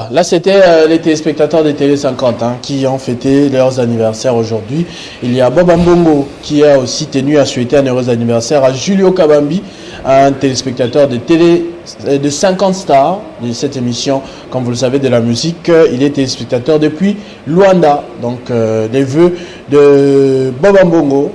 Voilà, là c'était les téléspectateurs de Télé 50 qui ont fêté leurs anniversaires aujourd'hui. Il y a Bob Mbongo qui a aussi tenu à souhaiter un heureux anniversaire à Julio Kabambi, un téléspectateur de Télé de 50 stars de cette émission, comme vous le savez, de la musique. Il est téléspectateur depuis Luanda. Donc les vœux de Bob Mbongo,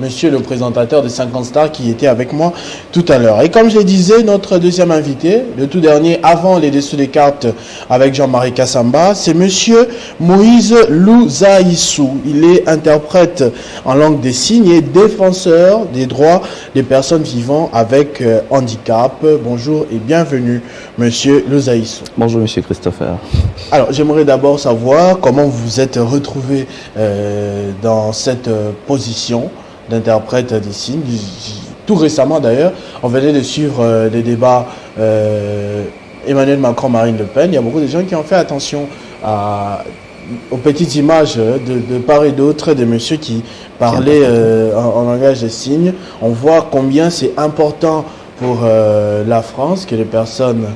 monsieur le présentateur de 50 stars qui était avec moi tout à l'heure. Et comme je disais, notre deuxième invité, le tout dernier avant les dessous des cartes avec Jean-Marie Kassamba, c'est monsieur Moïse Louzaïssou. Il est interprète en langue des signes et défenseur des droits des personnes vivant avec handicap. Bonjour et bienvenue, monsieur Louzaïssou. Bonjour, monsieur Christopher. Alors, j'aimerais d'abord savoir comment vous vous êtes retrouvé dans cette position d'interprète des signes. Tout récemment d'ailleurs, on venait de suivre les débats Emmanuel Macron-Marine Le Pen. Il y a beaucoup de gens qui ont fait attention aux petites images de part et d'autre des messieurs qui parlaient en langage des signes. On voit combien c'est important pour la France que les personnes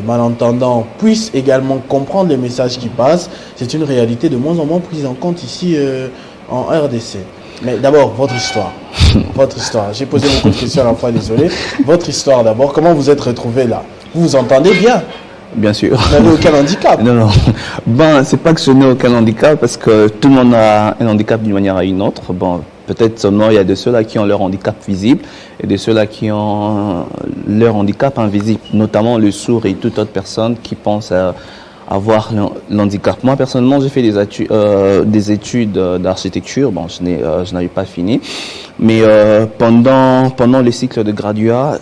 malentendants puissent également comprendre les messages qui passent. C'est une réalité de moins en moins prise en compte ici en RDC. Mais d'abord, votre histoire. Votre histoire. J'ai posé beaucoup de questions à la fois, désolé. Votre histoire d'abord. Comment vous êtes retrouvé là? Vous vous entendez bien? Bien sûr. Vous n'avez aucun handicap? Non. Ben, c'est pas que je n'ai aucun handicap, parce que tout le monde a un handicap d'une manière à une autre. Bon, peut-être seulement il y a de ceux-là qui ont leur handicap visible et de ceux-là qui ont leur handicap invisible, notamment le sourd et toute autre personne qui pense à avoir l'handicap. Moi, personnellement, j'ai fait des études d'architecture. Bon, je n'avais pas fini. Mais pendant les cycles de graduat,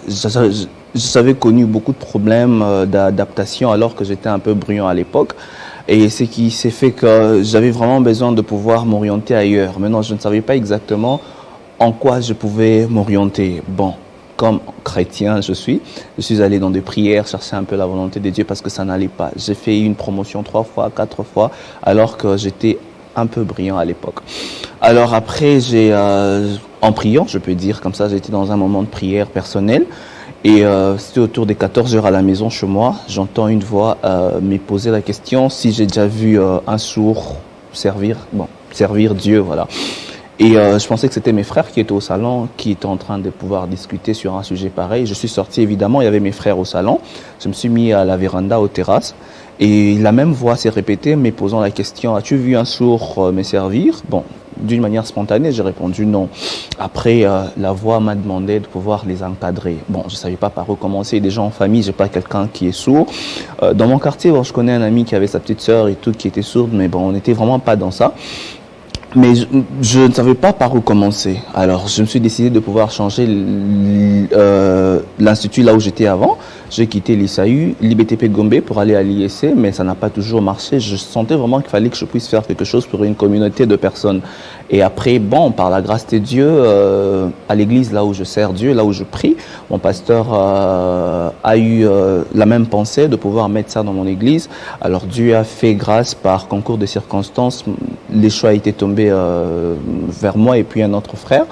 j'avais connu beaucoup de problèmes d'adaptation alors que j'étais un peu bruyant à l'époque. Et ce qui s'est fait que j'avais vraiment besoin de pouvoir m'orienter ailleurs. Maintenant, je ne savais pas exactement en quoi je pouvais m'orienter. Bon, comme chrétien je suis allé dans des prières, chercher un peu la volonté de Dieu parce que ça n'allait pas. J'ai fait une promotion 3 fois, 4 fois, alors que j'étais un peu brillant à l'époque. Alors après, en priant, je peux dire comme ça, j'étais dans un moment de prière personnelle. Et c'était autour des 14 heures à la maison chez moi. J'entends une voix me poser la question si j'ai déjà vu un sourd servir Dieu, voilà. Et je pensais que c'était mes frères qui étaient au salon, qui étaient en train de pouvoir discuter sur un sujet pareil. Je suis sorti, évidemment, il y avait mes frères au salon. Je me suis mis à la véranda, aux terrasses. Et la même voix s'est répétée, me posant la question, as-tu vu un sourd me servir? Bon, d'une manière spontanée, j'ai répondu non. Après, la voix m'a demandé de pouvoir les encadrer. Bon, je ne savais pas par où commencer. Déjà en famille, j'ai pas quelqu'un qui est sourd. Dans mon quartier, bon, je connais un ami qui avait sa petite sœur et tout, qui était sourde, mais bon, on n'était vraiment pas dans ça. Mais je ne savais pas par où commencer. Alors, je me suis décidé de pouvoir changer l'institut là où j'étais avant. J'ai quitté l'ISAU, l'IBTP de Gombe pour aller à l'ISC, mais ça n'a pas toujours marché. Je sentais vraiment qu'il fallait que je puisse faire quelque chose pour une communauté de personnes. Et après, bon, par la grâce de Dieu, à l'église là où je sers Dieu, là où je prie, mon pasteur a eu la même pensée de pouvoir mettre ça dans mon église. Alors Dieu a fait grâce par concours de circonstances. Les choix étaient tombés vers moi et puis un autre frère.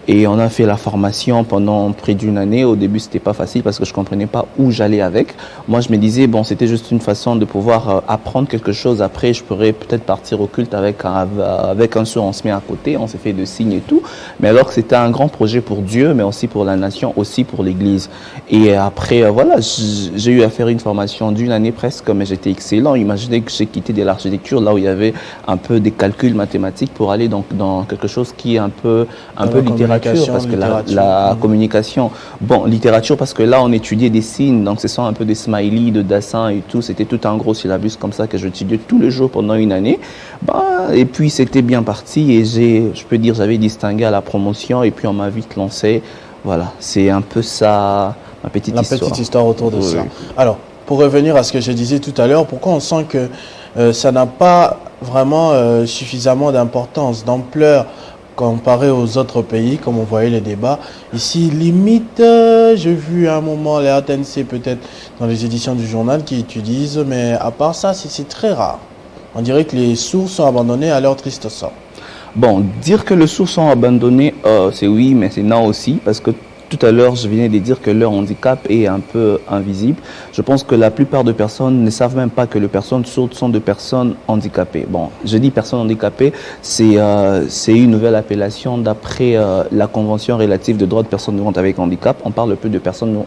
Et on a fait la formation pendant près d'une année. Au début, c'était pas facile parce que je comprenais pas où j'allais avec. Moi, je me disais, bon, c'était juste une façon de pouvoir apprendre quelque chose. Après, je pourrais peut-être partir au culte avec un sourd. On se met à côté, on s'est fait de signes et tout. Mais alors que c'était un grand projet pour Dieu, mais aussi pour la nation, aussi pour l'Église. Et après, voilà, j'ai eu à faire une formation d'une année presque, mais j'étais excellent. Imaginez que j'ai quitté de l'architecture, là où il y avait un peu des calculs mathématiques pour aller donc dans quelque chose qui est un peu littérature. Parce que la communication, bon, littérature parce que là on étudiait des signes, donc ce sont un peu des smileys, de dessins et tout, c'était tout un gros syllabus comme ça que j'étudiais tous les jours pendant une année. Et puis c'était bien parti et je peux dire j'avais distingué à la promotion et puis on m'a vite lancé. Voilà, c'est un peu ça, ma petite histoire. La petite histoire autour de ça. Alors, pour revenir à ce que je disais tout à l'heure, pourquoi on sent que ça n'a pas vraiment suffisamment d'importance, d'ampleur comparé aux autres pays, comme on voyait les débats. Ici, limite, j'ai vu à un moment les RTNC peut-être dans les éditions du journal qui utilisent, mais à part ça, c'est très rare. On dirait que les sourds sont abandonnés à leur triste sort. Bon, dire que les sourds sont abandonnés, c'est oui, mais c'est non aussi, parce que tout à l'heure, je venais de dire que leur handicap est un peu invisible. Je pense que la plupart des personnes ne savent même pas que les personnes sourdes sont des personnes handicapées. Bon, je dis personnes handicapées, c'est une nouvelle appellation d'après la Convention relative des droits de personnes vivantes avec handicap. On parle peu des personnes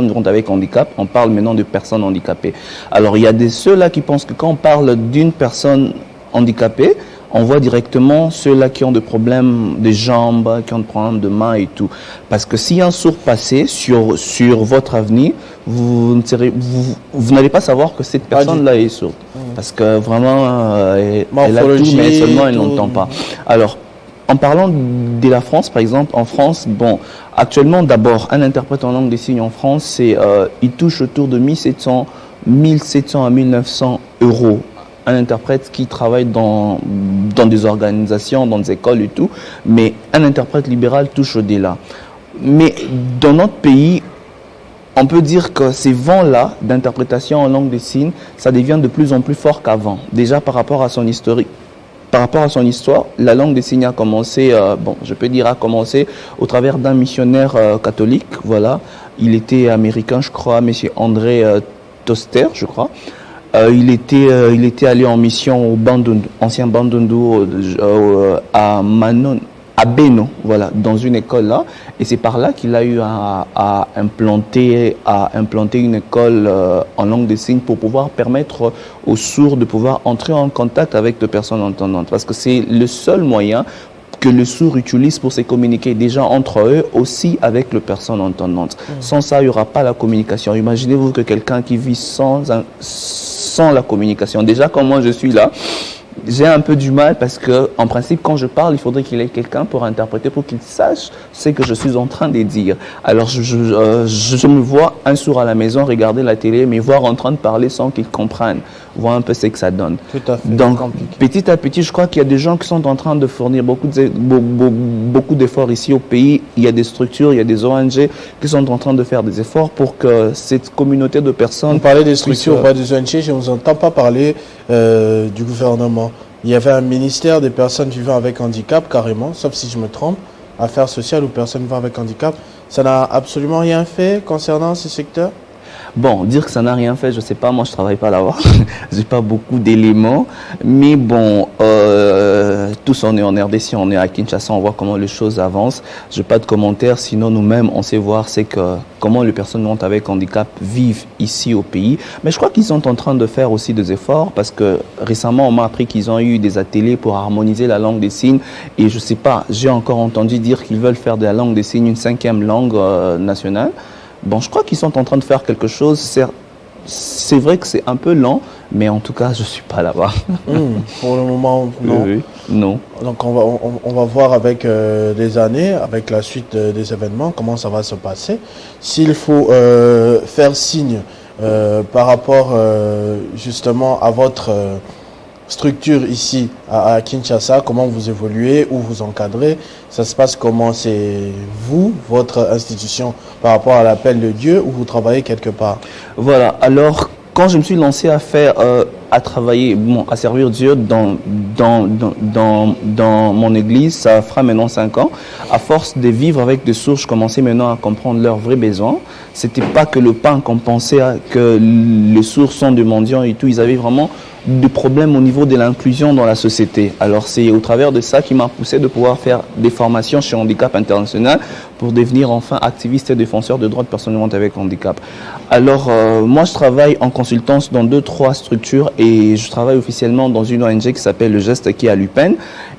vivantes avec handicap, on parle maintenant de personnes handicapées. Alors, il y a ceux-là qui pensent que quand on parle d'une personne handicapée, on voit directement ceux-là qui ont des problèmes de jambes, qui ont des problèmes de mains et tout. Parce que si un sourd passait sur votre avenir, vous n'allez pas savoir que cette personne-là est sourde. Parce que vraiment, elle a tout, mais seulement elle n'entend pas. Alors, en parlant de la France, par exemple, en France, bon, actuellement, d'abord, un interprète en langue des signes en France, il touche autour de 1700 à 1900 euros. Un interprète qui travaille dans des organisations, dans des écoles et tout, mais un interprète libéral touche au-delà. Mais dans notre pays, on peut dire que ces vents-là d'interprétation en langue des signes, ça devient de plus en plus fort qu'avant. Déjà par rapport à son historique. Par rapport à son histoire, la langue des signes a commencé, a commencé au travers d'un missionnaire catholique, voilà. Il était américain, je crois, M. André Toster, je crois. Il était allé en mission au ancien Bandundu à Beno, voilà, dans une école là, et c'est par là qu'il a eu à implanter une école en langue des signes pour pouvoir permettre aux sourds de pouvoir entrer en contact avec des personnes entendantes, parce que c'est le seul moyen que le sourd utilise pour se communiquer déjà entre eux, aussi avec les personnes entendantes. Sans ça, il n'y aura pas la communication. Imaginez-vous que quelqu'un qui vit sans la communication. Déjà, comme moi je suis là, j'ai un peu du mal parce que, en principe, quand je parle, il faudrait qu'il y ait quelqu'un pour interpréter, pour qu'il sache ce que je suis en train de dire. Alors, je me vois un sourd à la maison regarder la télé, mais voir en train de parler sans qu'il comprenne, voir un peu ce que ça donne. Tout à fait. Donc, petit à petit, je crois qu'il y a des gens qui sont en train de fournir beaucoup d'efforts ici au pays. Il y a des structures, il y a des ONG qui sont en train de faire des efforts pour que cette communauté de personnes... Vous parlez des structures, pas des ONG, je ne vous entends pas parler du gouvernement. Il y avait un ministère des personnes vivant avec handicap, carrément, sauf si je me trompe, affaires sociales ou personnes vivant avec handicap. Ça n'a absolument rien fait concernant ce secteur? Bon, dire que ça n'a rien fait, je sais pas, moi je travaille pas là-bas, j'ai pas beaucoup d'éléments, mais bon, tous on est en RDC, on est à Kinshasa, on voit comment les choses avancent. J'ai pas de commentaires, sinon nous-mêmes on sait voir comment les personnes avec handicap vivent ici au pays. Mais je crois qu'ils sont en train de faire aussi des efforts, parce que récemment on m'a appris qu'ils ont eu des ateliers pour harmoniser la langue des signes, et je sais pas, j'ai encore entendu dire qu'ils veulent faire de la langue des signes une 5e langue nationale. Bon, je crois qu'ils sont en train de faire quelque chose. C'est vrai que c'est un peu lent, mais en tout cas, je ne suis pas là-bas. Pour le moment, non. Oui, non. Donc, on va voir avec les années, avec la suite des événements, comment ça va se passer. S'il faut faire signe par rapport justement à votre structure ici à Kinshasa, comment vous évoluez, où vous encadrez, ça se passe comment? C'est vous, votre institution, par rapport à l'appel de Dieu, ou vous travaillez quelque part? Voilà, alors quand je me suis lancé à travailler, à servir Dieu dans mon église, ça fera maintenant 5 ans. À force de vivre avec des sourds, je commençais maintenant à comprendre leurs vrais besoins. C'était pas que le pain qu'on pensait que les sourds sont des mendiants et tout, ils avaient vraiment des problèmes au niveau de l'inclusion dans la société. Alors c'est au travers de ça qui m'a poussé de pouvoir faire des formations chez Handicap International pour devenir enfin activiste et défenseur des droits de personnes vivantes avec handicap. Alors moi je travaille en consultance dans 2-3 structures et je travaille officiellement dans une ONG qui s'appelle Le Geste qui est à Lupin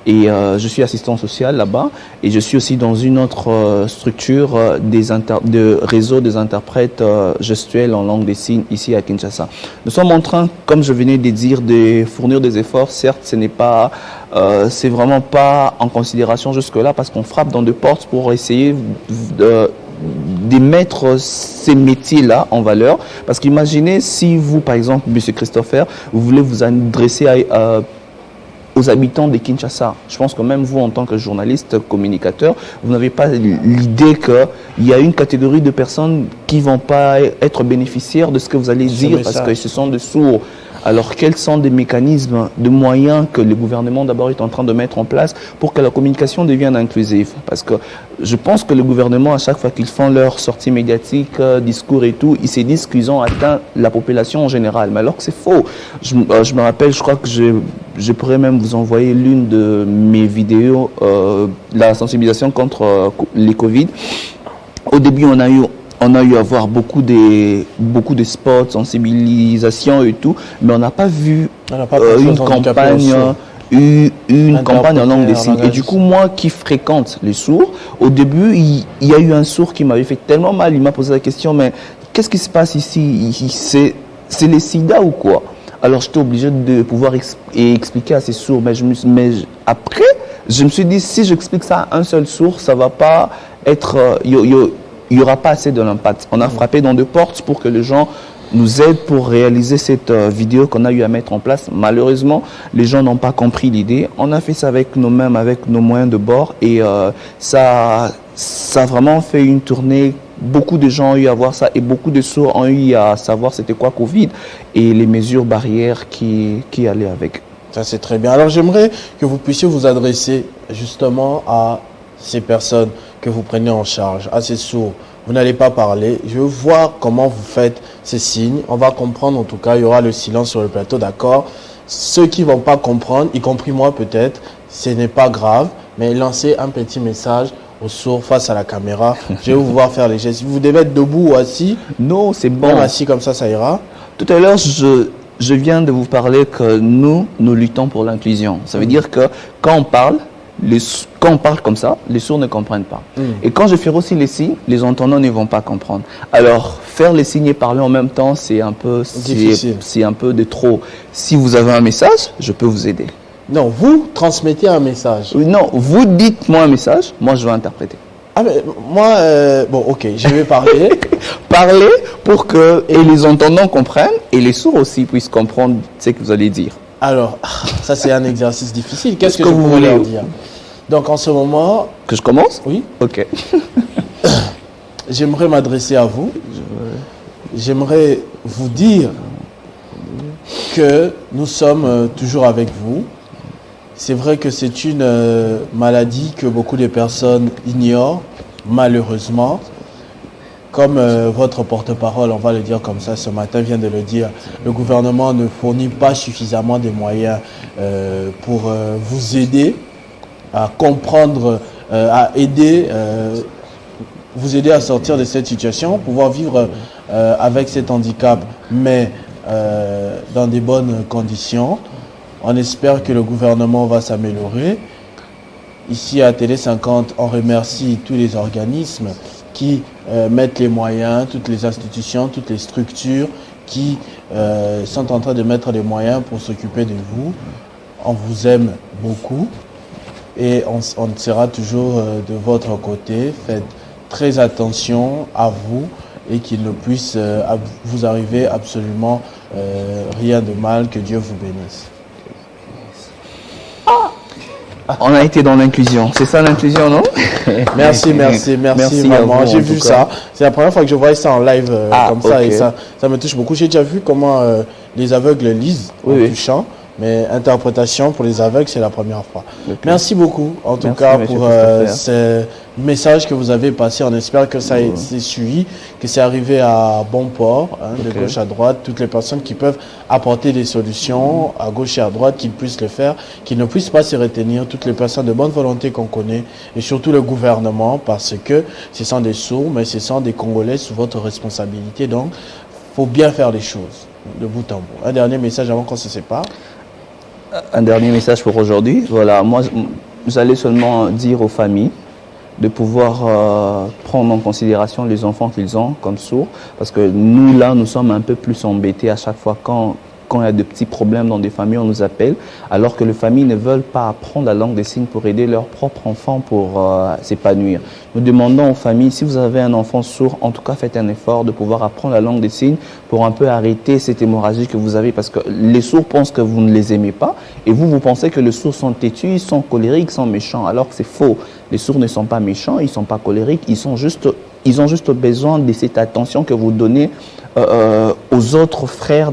et je suis assistant social là-bas et je suis aussi dans une autre structure de réseau des interprètes gestuels en langue des signes ici à Kinshasa. Nous sommes en train, comme je venais de dire, de fournir des efforts. Certes, ce n'est pas, c'est vraiment pas en considération jusque-là parce qu'on frappe dans des portes pour essayer de mettre ces métiers-là en valeur. Parce qu'imaginez si vous, par exemple, M. Christopher, vous voulez vous adresser aux habitants de Kinshasa. Je pense que même vous, en tant que journaliste, communicateur, vous n'avez pas l'idée qu'il y a une catégorie de personnes qui ne vont pas être bénéficiaires de ce que vous allez dire parce que ce sont des sourds. Alors, quels sont des mécanismes, de moyens que le gouvernement d'abord est en train de mettre en place pour que la communication devienne inclusive? Parce que je pense que le gouvernement, à chaque fois qu'ils font leur sortie médiatique, discours et tout, ils se disent qu'ils ont atteint la population en général. Mais alors que c'est faux. Je me rappelle, je crois que je pourrais même vous envoyer l'une de mes vidéos, la sensibilisation contre les Covid. Au début, on a eu à voir beaucoup de spots, sensibilisation et tout, mais on n'a pas vu une campagne en langue des signes. Et du coup, moi qui fréquente les sourds, au début, il y a eu un sourd qui m'avait fait tellement mal. Il m'a posé la question, mais qu'est-ce qui se passe ici? C'est les sida ou quoi? Alors, j'étais obligé de pouvoir expliquer à ces sourds. Mais après, je me suis dit, si j'explique ça à un seul sourd, ça va pas être... il n'y aura pas assez de l'impact. On a frappé dans 2 portes pour que les gens nous aident pour réaliser cette vidéo qu'on a eu à mettre en place. Malheureusement, les gens n'ont pas compris l'idée. On a fait ça avec nous-mêmes, avec nos moyens de bord, et ça a vraiment fait une tournée. Beaucoup de gens ont eu à voir ça et beaucoup de sourds ont eu à savoir c'était quoi Covid et les mesures barrières qui allaient avec. Ça, c'est très bien. Alors, j'aimerais que vous puissiez vous adresser justement à ces personnes que vous prenez en charge, à ces sourds. Vous n'allez pas parler. Je veux voir comment vous faites ces signes. On va comprendre, en tout cas, il y aura le silence sur le plateau, d'accord? Ceux qui ne vont pas comprendre, y compris moi peut-être, ce n'est pas grave, mais lancez un petit message aux sourds face à la caméra. Je vais vous voir faire les gestes. Vous devez être debout ou assis. Non, c'est bon. Même assis comme ça ira. Tout à l'heure, je viens de vous parler que nous luttons pour l'inclusion. Ça veut dire que quand on parle comme ça, les sourds ne comprennent pas. Et quand je fais aussi les signes, les entendants ne vont pas comprendre. Alors, faire les signes et parler en même temps, c'est un peu difficile. C'est un peu de trop. Si vous avez un message, je peux vous aider. Non, vous transmettez un message. Non, vous dites-moi un message, moi je vais interpréter. Ah mais moi, bon ok, je vais parler. Parler pour que et les entendants comprennent et les sourds aussi puissent comprendre ce que vous allez dire. Alors, ça c'est un exercice difficile. Qu'est-ce que je pourrais leur dire? Donc en ce moment... Que je commence? Oui. Ok. J'aimerais m'adresser à vous. J'aimerais vous dire que nous sommes toujours avec vous. C'est vrai que c'est une maladie que beaucoup de personnes ignorent, malheureusement. Comme votre porte-parole, on va le dire comme ça, ce matin vient de le dire, le gouvernement ne fournit pas suffisamment de moyens pour vous aider à comprendre, à aider, vous aider à sortir de cette situation, pouvoir vivre avec cet handicap, mais dans des bonnes conditions. On espère que le gouvernement va s'améliorer. Ici à Télé 50, on remercie tous les organismes qui mettent les moyens, toutes les institutions, toutes les structures qui sont en train de mettre les moyens pour s'occuper de vous. On vous aime beaucoup et on sera toujours de votre côté. Faites très attention à vous et qu'il ne puisse vous arriver absolument rien de mal. Que Dieu vous bénisse. On a été dans l'inclusion. C'est ça l'inclusion, non? Merci maman. J'ai vu ça. C'est la première fois que je vois ça en live comme ça et ça me touche beaucoup. J'ai déjà vu comment les aveugles lisent en touchant, mais interprétation pour les aveugles, c'est la première fois. Merci beaucoup en tout cas pour ce message que vous avez passé. On espère que ça s'est suivi, que c'est arrivé à bon port, de gauche à droite. Toutes les personnes qui peuvent apporter des solutions à gauche et à droite, qu'ils puissent le faire, qu'ils ne puissent pas se retenir. Toutes les personnes de bonne volonté qu'on connaît et surtout le gouvernement, parce que ce sont des sourds, mais ce sont des Congolais sous votre responsabilité. Donc, il faut bien faire les choses de bout en bout. Un dernier message avant qu'on se sépare. Un dernier message pour aujourd'hui. Voilà, moi, j'allais seulement dire aux familles de pouvoir prendre en considération les enfants qu'ils ont comme sourds, parce que nous, là, nous sommes un peu plus embêtés à chaque fois quand il y a de petits problèmes dans des familles, on nous appelle, alors que les familles ne veulent pas apprendre la langue des signes pour aider leurs propres enfants pour s'épanouir. Nous demandons aux familles, si vous avez un enfant sourd, en tout cas faites un effort de pouvoir apprendre la langue des signes pour un peu arrêter cette hémorragie que vous avez, parce que les sourds pensent que vous ne les aimez pas, et vous pensez que les sourds sont têtus, ils sont colériques, ils sont méchants, alors que c'est faux. Les sourds ne sont pas méchants, ils ne sont pas colériques, ils ont juste besoin de cette attention que vous donnez aux autres frères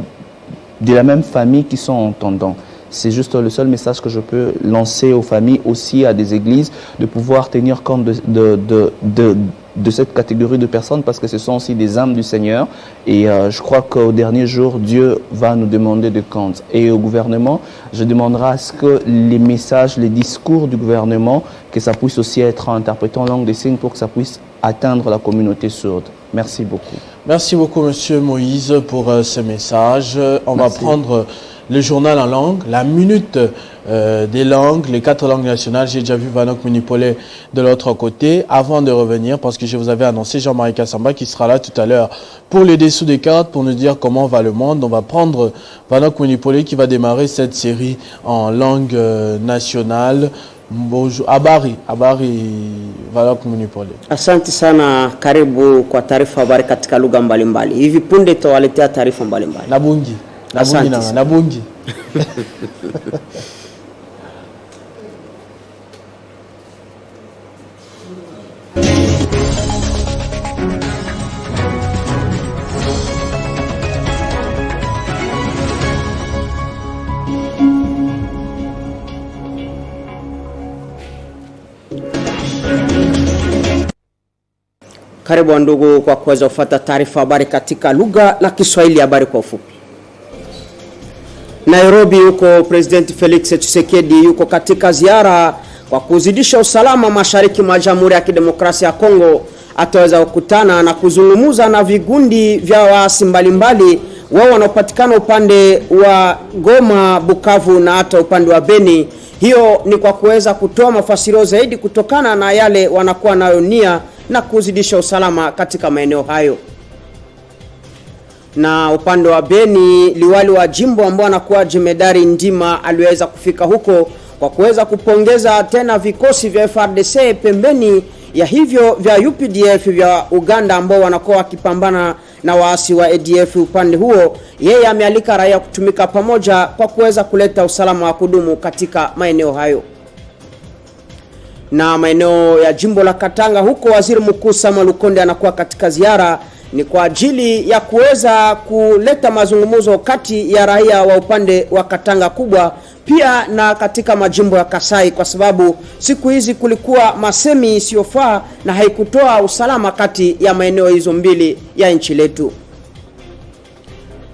de la même famille qui sont entendants. C'est juste le seul message que je peux lancer aux familles, aussi à des églises, de pouvoir tenir compte de cette catégorie de personnes parce que ce sont aussi des âmes du Seigneur. Et je crois qu'au dernier jour, Dieu va nous demander de compte. Et au gouvernement, je demanderai à ce que les messages, les discours du gouvernement, que ça puisse aussi être interprété en langue des signes pour que ça puisse atteindre la communauté sourde. Merci beaucoup. Merci beaucoup, Monsieur Moïse, pour ce message. On va prendre le journal en langue, la minute des langues, les 4 langues nationales. J'ai déjà vu Vanok Munipole de l'autre côté. Avant de revenir, parce que je vous avais annoncé Jean-Marie Kassamba qui sera là tout à l'heure pour les dessous des cartes, pour nous dire comment va le monde. On va prendre Vanok Munipole qui va démarrer cette série en langue nationale. Bonjour. Habari Vanok Munipole. Asante sana, karibu kwa taarifa habari katika lugha mbalimbali. Hivi punde tutawaletea taarifa mbalimbali. Nabungi nanga nabungi. Karibu ndugu kwa kuweza kufuata taarifa habari katika lugha la Kiswahili. Habari kwa ufupi. Nairobi yuko President Felix Tshisekedi yuko katika ziara kwa kuzidisha usalama mashariki mwa Jamhuri ya Kidemokrasia ya Kongo. Ataweza kukutana na kuzungumza na vigundi vya waasi mbalimbali wao wanaopatikana upande wa Goma, Bukavu na hata upande wa Beni. Hiyo ni kwa kuweza kutoa mafasirio zaidi kutokana na yale wanakuwa nayo nia na kuzidisha usalama katika maeneo hayo. Na upande wa Beni, liwali wa jimbo ambao anakuwa Jemedari Ndima aliweza kufika huko kwa kuweza kupongeza tena vikosi vya FARDC pembeni ya hivyo vya UPDF vya Uganda ambao wanakuwa wakipambana na waasi wa ADF upande huo. Yeye amealika raia kutumika pamoja kwa kuweza kuleta usalama wa kudumu katika maeneo hayo. Na maeneo ya jimbo la Katanga huko, waziri mkuu Samuel Lukonde anakuwa katika ziara ni kwa ajili ya kuweza kuleta mazungumzo kati ya raia wa upande wa Katanga kubwa pia na katika majimbo ya Kasai, kwa sababu siku hizi kulikuwa masemi isiyofaa na haikutoa usalama kati ya maeneo hizo mbili ya nchi letu.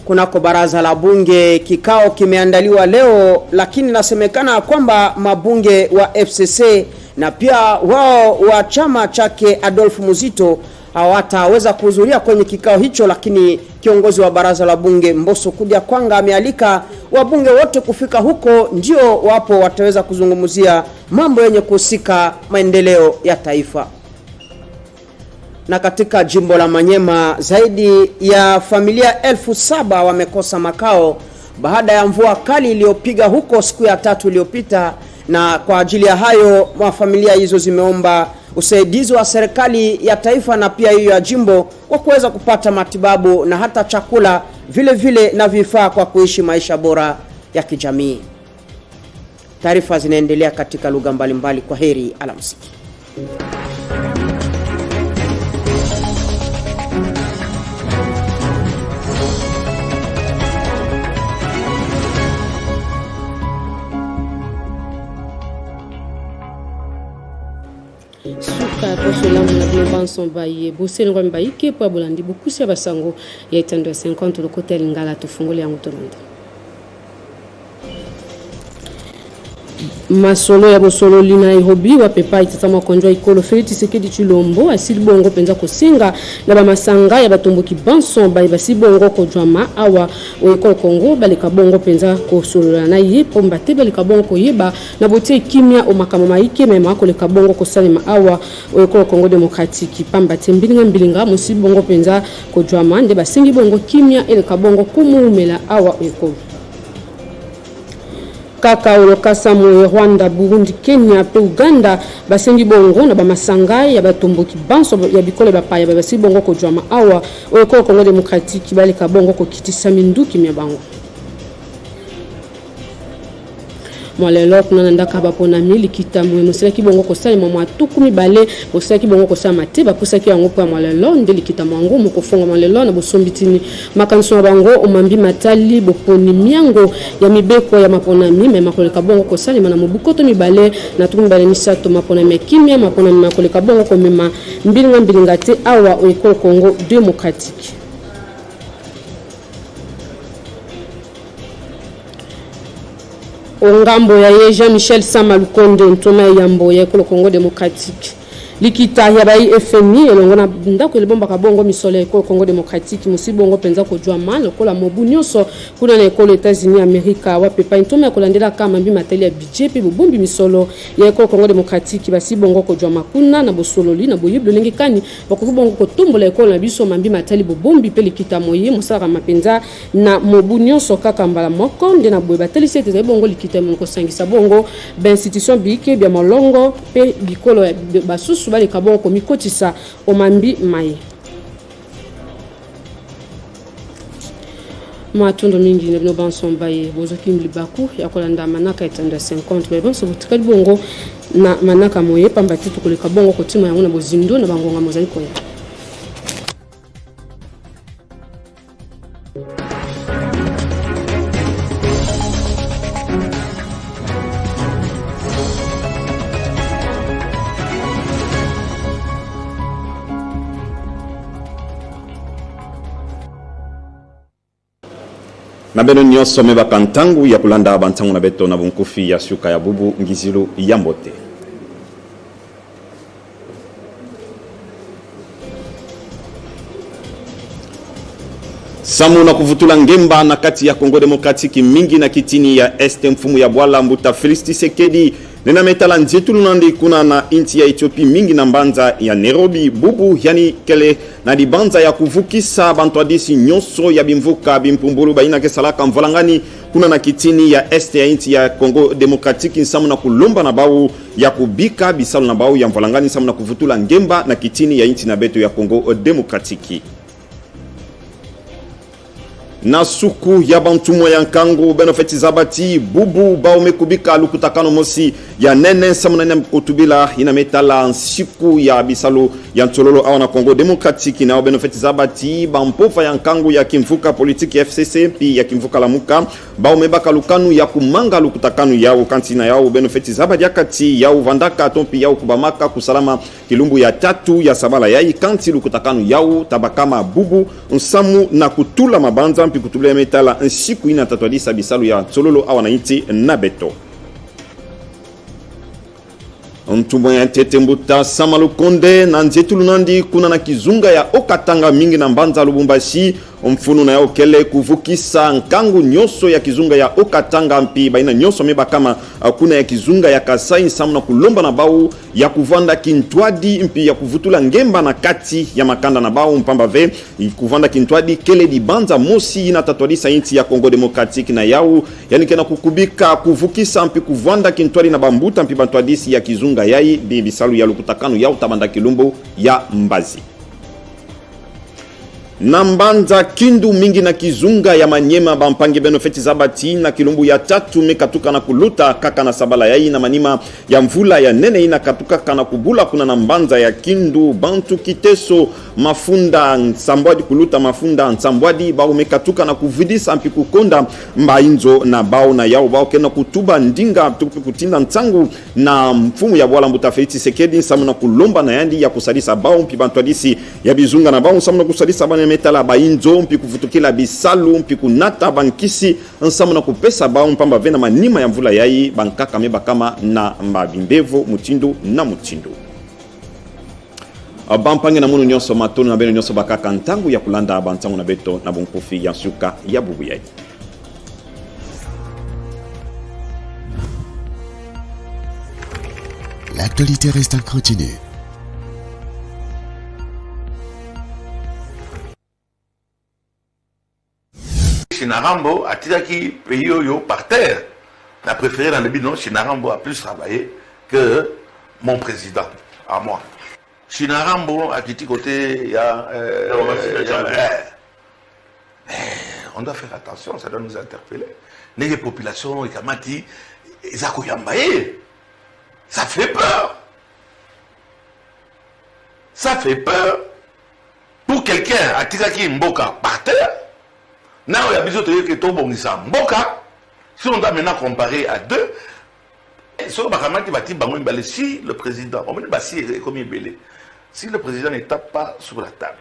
Kunako baraza la bunge, kikao kimeandaliwa leo, lakini nasemekana kwamba mabunge wa FCC na pia wao wa chama chake Adolf Muzito hawataweza kuhudhuria kwenye kikao hicho, lakini kiongozi wa baraza la bunge Mbosso Kudia Kwanga amealika wabunge wote kufika huko, ndio wapo wataweza kuzungumzia mambo yenye kuhusika maendeleo ya taifa. Na katika jimbo la Manyema, zaidi ya familia 7,000 wamekosa makao baada ya mvua kali iliyopiga huko siku ya 3 iliyopita, na kwa ajili ya hayo familia hizo zimeomba usaidizi wa serikali ya taifa na pia hiyo ya jimbo kwa kuweza kupata matibabu na hata chakula vile vile na vifaa kwa kuishi maisha bora ya kijamii. Taarifa zinaendelea katika lugha mbalimbali. Kwa heri, alamsiki. Suka posolamu na Globanson Baye Bosel Ngwambaike po Bolandi Bukusi Basango ya itando 50 lokote Lingala tufungole yango tolonda. Masolo ya bosolo lina Nairobi wa pepa itatama konjwa ikolo Felix Tshisekedi Chilombo asili bongo penza kosenga na ba masanga ya batomboki Banson Baye basi bongo kojwama awa oikolo Kongo baleka bongo penza kosolola na ye pomba te baleka bongo koyeba na botie kimia o makama maike mema koleka bongo kosalema awa oikolo Kongo Demokratiki pamba te mbilinga musi bongo penza kojwama nde basengi bongo kimia eleka bongo kumumela awa oikolo kaka olokasa mu Rwanda, Burundi, Kenya pe Uganda basengi bongo na bamasanga ya batomboki Banso ya bikole bapaya basi bongo kojwama awa oyo Kongo Demokratiki baleka bongo kokitisa minduki mya bango. mwalelo kuna ndaka baponami likita mwe mosala ki bongo kosala mwa tukumi bale mosala ki bongo kosala mate bapusa ki yango pa mwalelo nde likita mwango mokofonga mwalelo na bosombitini makanso bango omambi matali boponi miango ya mibeko ya maponami me makoleka bongo kosala na mobukoto mibale na tukumi bale misato maponami kimia maponami makoleka bongo komema mbilinga te awa oiko Congo démocratique. Ongambo ya Jean-Michel Samalukonde ntoma yambo ya Congo démocratique. Likita ya bai FMI elongona ndako elibomba kabongo misolo ya Congo démocratique musibongo penza ko jwa mal kola mobu nyonso kuna na ekolo États-Unis Amerika wa pepa ntoma kolandela kama mbi matali ya budget pe bobombi misolo ya Congo démocratique basibongo ko jwa makuna na bosololi na boyiblo lengi kani bakubongo ko tumbola ekolo na biso mambi matali bobombi pe likita moye musara mapenza na mobu nyonso kaka mbala moko nde na boye bateli sete bongo likita monko sangisa bongo ba institution bike bya molongo pe bikolo ya basusu bali kabon ko mikotisa omambi mai matondo mingi ne banson baye bozoki mlibaku ya kolanda manaka etanda 50 mais bon so butikali bongo na manaka moye pamba titu koleka bongo ko tima yango na bozindo na bangonga mozali koya na beno nyonso mebaka ntangu ya kulanda bantangu na beto na bunkufi ya suka ya bubu ngizilu ya mbote. Samu na kuvutula ngemba na kati ya Congo Democratique mingi na kitini ya este mfumu ya Bwala Mbuta Felix Tshisekedi nena metala nzetu lunandi kuna na inti ya Ethiopia mingi na mbanza ya Nairobi bubu yani kele na di banza ya kuvukisa bantu adisi nyonso ya bimvuka bimpumburu baina kesalaka mvalangani kuna na kitini ya este ya inti ya Congo Democratique nsamu na kulomba na bau ya kubika bisalu na bau ya mvalangani nsamu na kuvutula ngemba na kitini ya inti na beto ya Congo Democratique. Na suku ya bantumo ya nkango benofeti zabati bubu baume kubika lukutakano mosi ya nene samana kutubila ina metala nsiku ya bisalo ya ntololo awa na Congo Democratique na benofeti zabati bampofa ya nkango ya kimvuka politiki FCC pi ya kimvuka lamuka baume baka lukanu ya kumanga lukutakano yao kantina yao benofeti zabati yakati yao vandaka tompi yao kubamaka kusalama kilumbu ya tatu ya sabala yai kanti lukutakano yao tabakama bubu nsamu na kutula mabanza kutublia metala nsiku ina tatwadisa bisalu ya tsololo awa na iti na beto. Ntumbo ya Tete Mbuta Samalukonde na nzetulu nandi kuna na kizunga ya Okatanga mingi na mbanza Lubumbashi mfunu na yao kele kuvukisa nkangu nyoso ya kizunga ya Okatanga mpi baina nyoso meba kama kuna ya kizunga ya Kasai nsamu na kulomba na bau ya kuvanda kintwadi mpi ya kuvutula ngemba na kati ya makanda na bau mpamba ve kuvanda kintwadi kele di banza mosi ina tatwadisa inti ya Congo Democratique na yao yani kena kukubika kuvukisa mpi kuvanda kintwadi na bambuta mpi bantwadisi ya kizunga yai bibisalu ya lukutakanu yao tabanda kilumbu ya Mbazi. Nambanza kindu mingi na kizunga ya Manyema bampange benofeti zabati na kilumbu ya tatu mekatuka na kuluta kaka na sabala yai na manima ya mvula ya nene ina katuka kana kubula kuna nambanza ya kindu bantu kiteso mafunda nsambwadi kuluta mafunda nsambwadi bao mekatuka na kuvidisa mpi kukonda mbainzo na bao na yao bao kena kutuba ndinga tupi kutinda ntangu na mfumu ya Bwala Mbuta Felix Tshisekedi samu na kulomba na yandi ya kusalisa bao mpi bantwadisi ya bizunga na bao samu na kusalisa bane metala bainzo mpi kufutukila bisalu mpi kunata bankisi nsamu na kupesa bao mpamba vena manima ya mvula yai bankaka meba kama na mbabimbevo mutindo na mutindo. Bampange na munu nyonso matonu na beno nyonso bakaka ntangu ya kulanda bantangu na beto na bunkufi ya suka ya bubu yai. L'actualité reste continue. Chinarambo a tiré pays par terre. On a préféré dans le bilan, Chinarambo a plus travaillé que mon président, à moi. Chinarambo a quitté côté, il y a on doit faire attention, ça doit nous interpeller. Les populations, les Kamati, les Akouyambaye, ça fait peur. Ça fait peur. Pour quelqu'un à Tizaki Mboka par terre, il y a besoin de que tout Mboka. Si on doit maintenant comparer à deux, si le président, si le président ne tape pas sur la table.